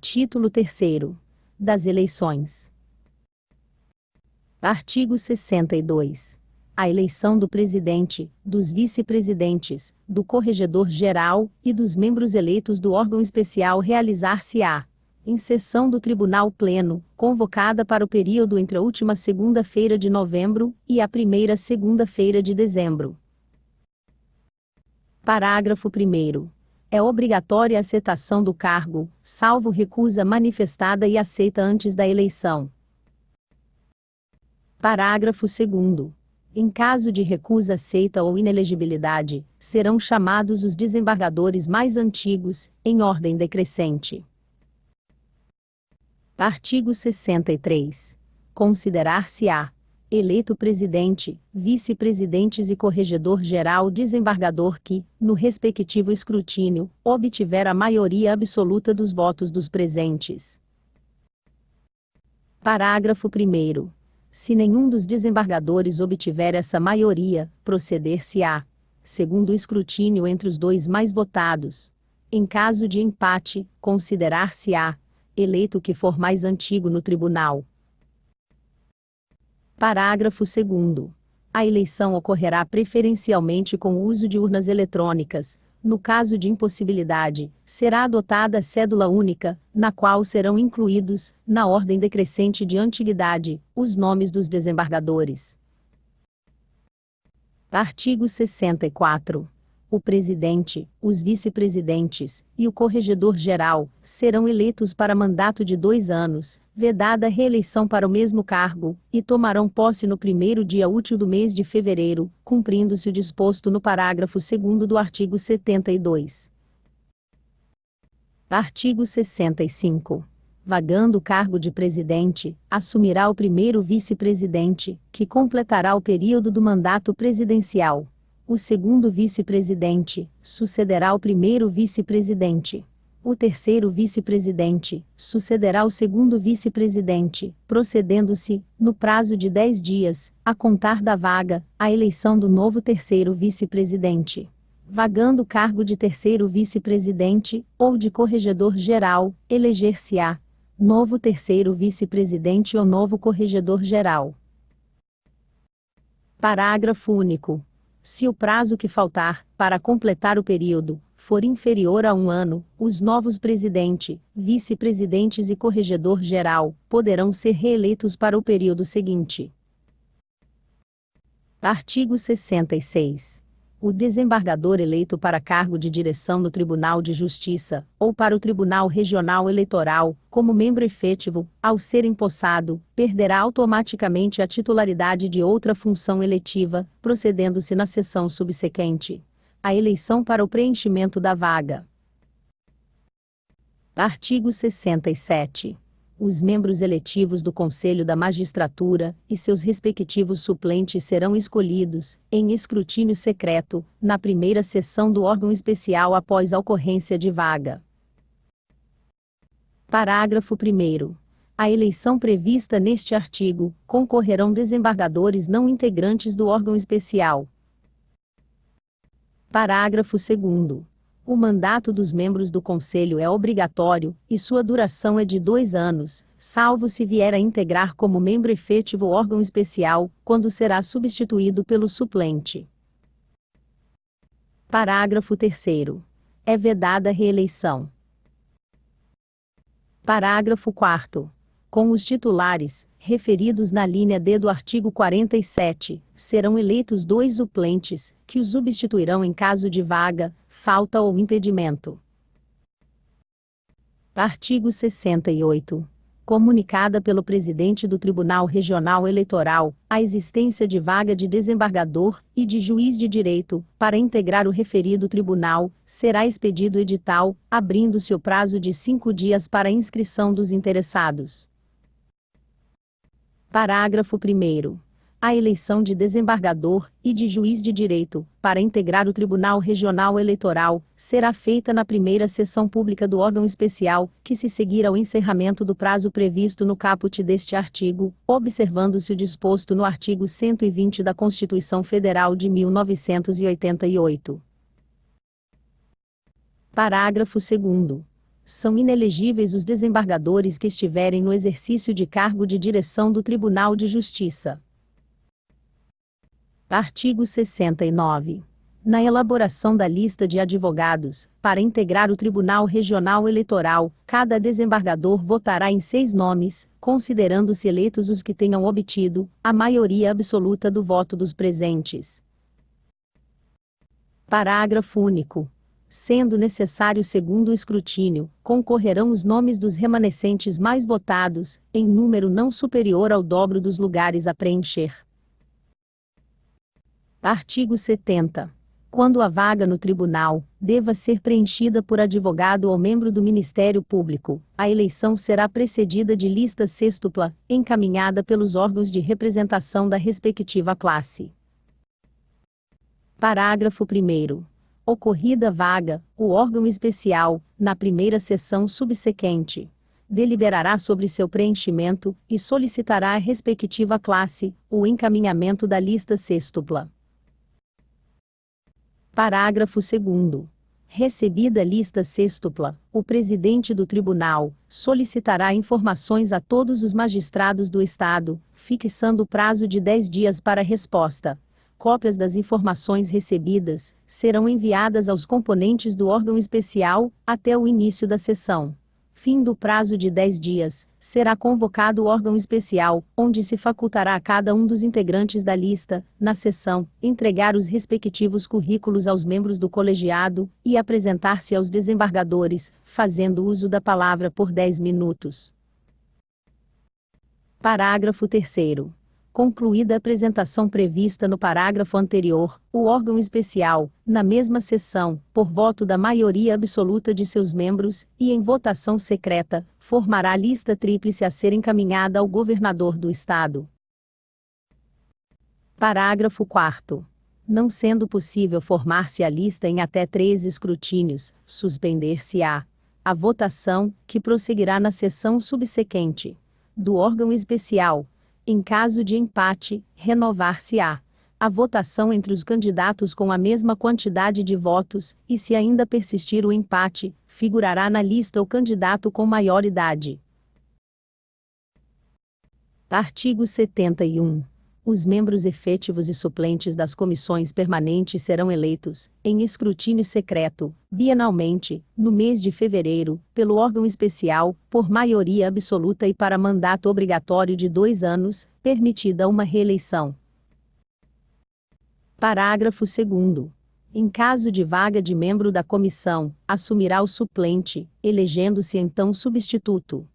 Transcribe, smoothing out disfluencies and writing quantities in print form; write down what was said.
Título 3º. Das eleições. Artigo 62. A eleição do presidente, dos vice-presidentes, do corregedor-geral e dos membros eleitos do órgão especial realizar-se-á em sessão do Tribunal Pleno, convocada para o período entre a última segunda-feira de novembro e a primeira segunda-feira de dezembro. Parágrafo 1º. É obrigatória a acetação do cargo, salvo recusa manifestada e aceita antes da eleição. Parágrafo 2º. Em caso de recusa aceita ou inelegibilidade, serão chamados os desembargadores mais antigos, em ordem decrescente. Artigo 63. Considerar-se-á eleito presidente, vice-presidentes e corregedor-geral desembargador que, no respectivo escrutínio, obtiver a maioria absoluta dos votos dos presentes. Parágrafo 1º. Se nenhum dos desembargadores obtiver essa maioria, proceder-se-á, segundo o escrutínio entre os dois mais votados. Em caso de empate, considerar-se-á eleito o que for mais antigo no tribunal. Parágrafo 2º. A eleição ocorrerá preferencialmente com o uso de urnas eletrônicas. No caso de impossibilidade, será adotada a cédula única, na qual serão incluídos, na ordem decrescente de antiguidade, os nomes dos desembargadores. Artigo 64. O presidente, os vice-presidentes e o corregedor-geral serão eleitos para mandato de 2 anos, vedada a reeleição para o mesmo cargo, e tomarão posse no primeiro dia útil do mês de fevereiro, cumprindo-se o disposto no parágrafo 2º do artigo 72. Artigo 65. Vagando o cargo de presidente, assumirá o primeiro vice-presidente, que completará o período do mandato presidencial. O segundo vice-presidente sucederá ao primeiro vice-presidente. O terceiro vice-presidente sucederá ao segundo vice-presidente, procedendo-se, no prazo de 10 dias, a contar da vaga, a eleição do novo terceiro vice-presidente. Vagando o cargo de terceiro vice-presidente, ou de corregedor-geral, eleger-se-á novo terceiro vice-presidente ou novo corregedor-geral. Parágrafo único. Se o prazo que faltar, para completar o período, for inferior a 1 ano, os novos presidente, vice-presidentes e corregedor-geral poderão ser reeleitos para o período seguinte. Artigo 66. O desembargador eleito para cargo de direção do Tribunal de Justiça, ou para o Tribunal Regional Eleitoral, como membro efetivo, ao ser empossado, perderá automaticamente a titularidade de outra função eletiva, procedendo-se na sessão subsequente à eleição para o preenchimento da vaga. Artigo 67. Os membros eletivos do Conselho da Magistratura e seus respectivos suplentes serão escolhidos, em escrutínio secreto, na primeira sessão do órgão especial após a ocorrência de vaga. Parágrafo 1º. À eleição prevista neste artigo, concorrerão desembargadores não integrantes do órgão especial. Parágrafo 2º. O mandato dos membros do Conselho é obrigatório, e sua duração é de 2 anos, salvo se vier a integrar como membro efetivo o órgão especial, quando será substituído pelo suplente. Parágrafo 3º. É vedada a reeleição. Parágrafo 4º. Com os titulares, referidos na linha D do artigo 47, serão eleitos 2 suplentes, que os substituirão em caso de vaga, falta ou impedimento. Artigo 68. Comunicada pelo presidente do Tribunal Regional Eleitoral, a existência de vaga de desembargador e de juiz de direito, para integrar o referido tribunal, será expedido edital, abrindo-se o prazo de 5 dias para a inscrição dos interessados. Parágrafo 1º. A eleição de desembargador e de juiz de direito, para integrar o Tribunal Regional Eleitoral, será feita na primeira sessão pública do órgão especial, que se seguir ao encerramento do prazo previsto no caput deste artigo, observando-se o disposto no artigo 120 da Constituição Federal de 1988. Parágrafo 2º. São inelegíveis os desembargadores que estiverem no exercício de cargo de direção do Tribunal de Justiça. Artigo 69. Na elaboração da lista de advogados, para integrar o Tribunal Regional Eleitoral, cada desembargador votará em 6 nomes, considerando-se eleitos os que tenham obtido a maioria absoluta do voto dos presentes. Parágrafo único. Sendo necessário segundo o escrutínio, concorrerão os nomes dos remanescentes mais votados, em número não superior ao dobro dos lugares a preencher. Artigo 70. Quando a vaga no tribunal deva ser preenchida por advogado ou membro do Ministério Público, a eleição será precedida de lista sêxtupla, encaminhada pelos órgãos de representação da respectiva classe. Parágrafo 1º. Ocorrida vaga, o órgão especial, na primeira sessão subsequente, deliberará sobre seu preenchimento e solicitará à respectiva classe o encaminhamento da lista sêxtupla. Parágrafo 2º. Recebida a lista sêxtupla, o presidente do tribunal solicitará informações a todos os magistrados do Estado, fixando o prazo de 10 dias para resposta. Cópias das informações recebidas serão enviadas aos componentes do órgão especial até o início da sessão. Fim do prazo de 10 dias, será convocado o órgão especial, onde se facultará a cada um dos integrantes da lista, na sessão, entregar os respectivos currículos aos membros do colegiado e apresentar-se aos desembargadores, fazendo uso da palavra por 10 minutos. Parágrafo 3º. Concluída a apresentação prevista no parágrafo anterior, o órgão especial, na mesma sessão, por voto da maioria absoluta de seus membros, e em votação secreta, formará a lista tríplice a ser encaminhada ao governador do Estado. Parágrafo 4º. Não sendo possível formar-se a lista em até 3 escrutínios, suspender-se-á a votação, que prosseguirá na sessão subsequente do órgão especial. Em caso de empate, renovar-se-á a votação entre os candidatos com a mesma quantidade de votos, e se ainda persistir o empate, figurará na lista o candidato com maior idade. Artigo 71. Os membros efetivos e suplentes das comissões permanentes serão eleitos, em escrutínio secreto, bienalmente, no mês de fevereiro, pelo órgão especial, por maioria absoluta e para mandato obrigatório de 2 anos, permitida uma reeleição. Parágrafo 2º. Em caso de vaga de membro da comissão, assumirá o suplente, elegendo-se então substituto.